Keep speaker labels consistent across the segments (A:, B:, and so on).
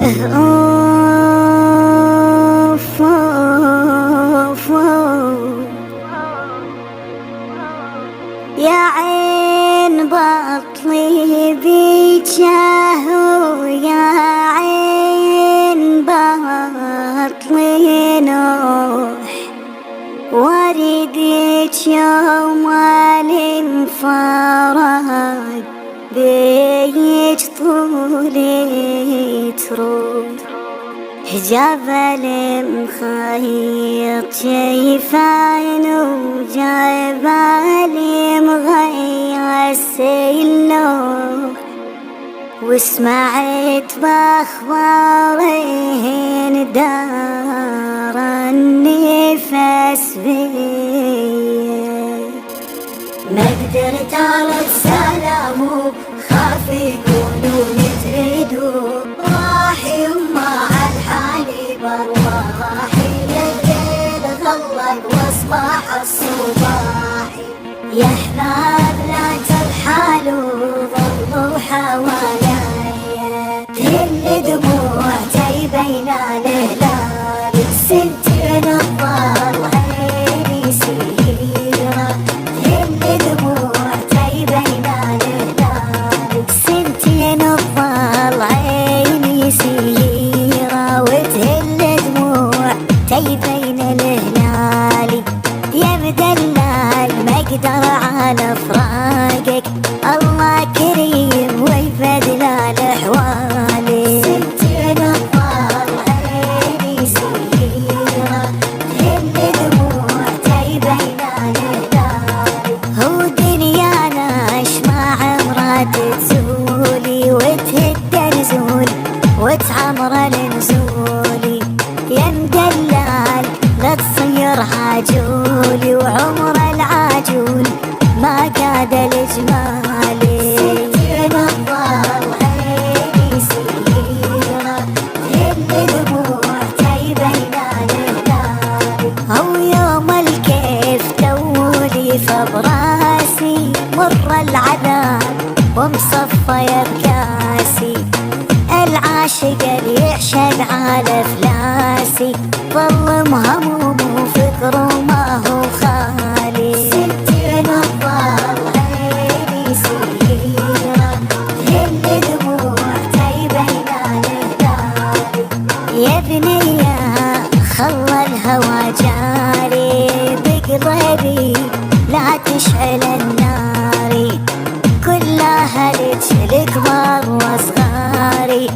A: أوف أوف يا عين بطلي بيجاه يا عين بطلي نوح وردك يوم الانفراق بيج طولي تروح جبل مخيط شايفان وجبل مغيس اللوح وسمعت باخبارين دار النفس بيه ما قدرت ارد سلامه خاف يقولون تريدوا راحي ومع الحالي برواحي الليل غلق واصبح الصباحي يا احباب لا ترحلوا ظلوا حواليا تهل دموع بين الهلال سنتين الضال عيني سيرة تهل دموع بين الهلال سنتين الضال عيني سيرة وتهل دموع بين الهلال يا مدلال ما اقدر على فراقك الله كريم ويفدل الاحوالي سنتين الضال عيني سيرة تهل دموع بين الهلال هو دنيانا ما عمرها تزولي وتهد نزول وتعمر النزولي يا مدلال لا تصير عجولي وعمر العجول ما قاد الجمالي سنتين الضال عيني سيرة تهل دموع بين الهلال هو يوم الكيف تولي فبراسي مر العذاب ومصفية بكاسي العاشق اللي يعشق على فلاسي ظل مهموم وفكره ما هو خالي سنتين الضال عيني سيرة تهل دموع بين الهلال يا بنية خلى الهوى جاري بقلبي لا تشعل الناري كل أهلك الكبار وصغاري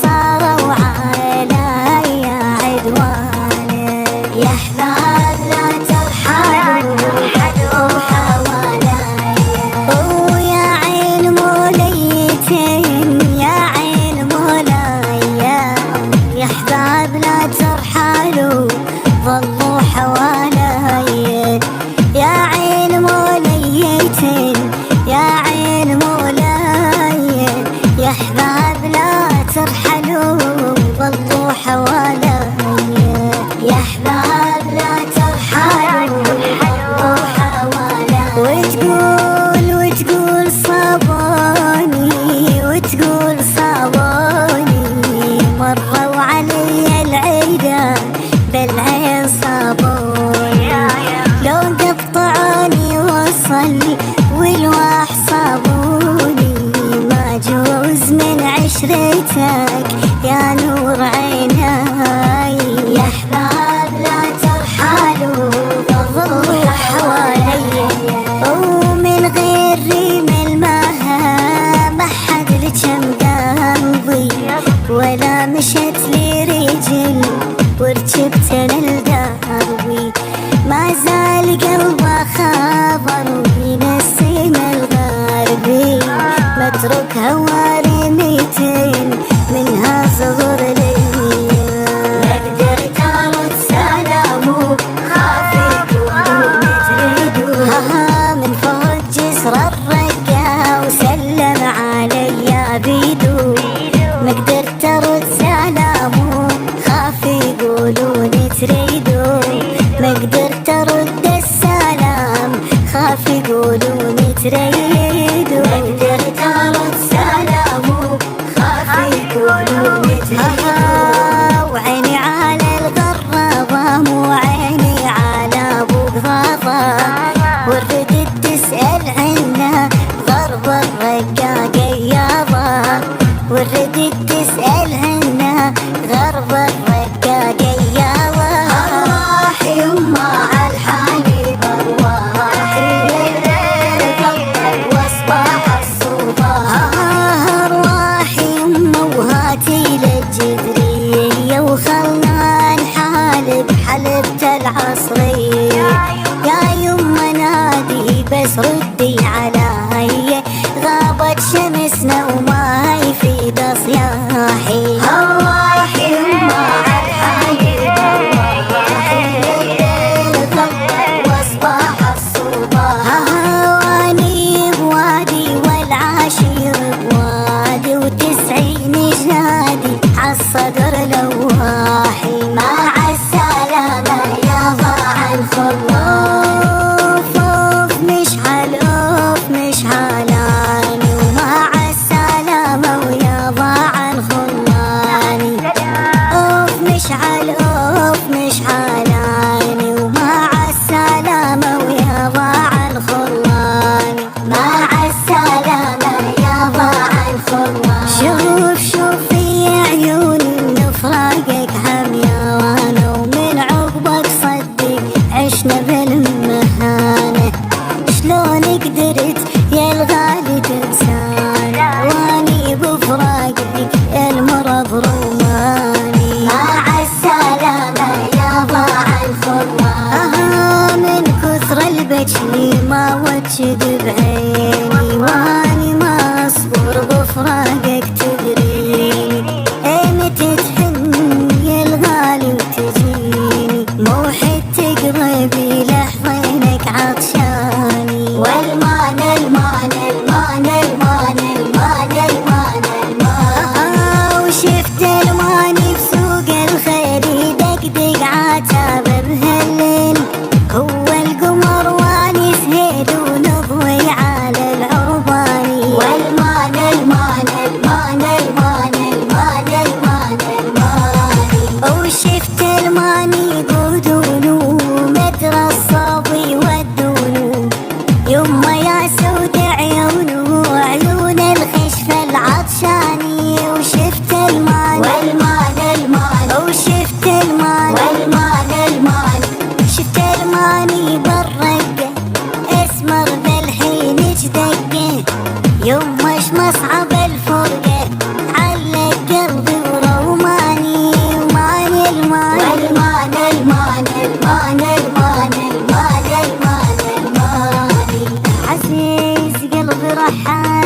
A: صاروا علي عدواني يا احباب لا ترحلوا حدوا حواليا ويا عين موليتين يا عين مولايا يا احباب لا ترحلوا ظلوا حواليا يا عين موليتين يا عين مولاي يا احباب لا ترحلوا ظلوا حواليا يا احباب لا ترحلوا ظلوا حواليا وتقول صابوني وتقول صابوني مروا علي العيدة بالعين صابوني لو قطعوني وصل والواح صابوني ما جوز من عشرتك يا نور عيناي يا احباب لا ترحلوا ظلوا حواليا ومن غير ريم المها ما حد لجم قلبي ولا مشت لي رجل وركبت للدربي ما زال قلبه خبر ينسم الغربي متروك هوارميتين منها صغر لي ما قدرت ارد سلامه خاف يقولون تريدوا من فوق جسر الرقة وسلم عليا بيدو ما قدرت ارد سلامه خاف يقولون تريدوا ما قدرت ارد السلام خاف يقولون تريدوا ما قدرت ارد سلام الفرمان. شوف في عيوني نفراقك عميانة، ومن عقبك صدق عشنا بالمهانة. شلون قدرت يا الغالي تنسانا، واني بفراقك المرض روماني. مع السلامة يا ضاع الفرمان. من كثر البكي ما وجد بعيني، واني ما اصبر بفراقك تدريني. متى تحن يا الغالي وتجيني، موحد تقربي لحظينك عطشاني. والمان المان المان المان المان المان المان. وشفت الماني بسوق الخير يدقدق عتاب بهالليل، هو القمر واني سهيد ونضوي على العرباني. والمان المان المان المان المان المان المان. وشفت الماني قدونه مدرى الصبي والدونه، يما يا سود عيونه وعيون الخشف العطشاني. وشفت المان والمان المان، وشفت المان والمان المان. شفت الماني بالرقة اسمر بالحين جدقه، يما اش مصعب الفرقة علق قلبي وروماني. وماني المان والمان المان المان المان المان المان الماني. عزيز قلبي رحال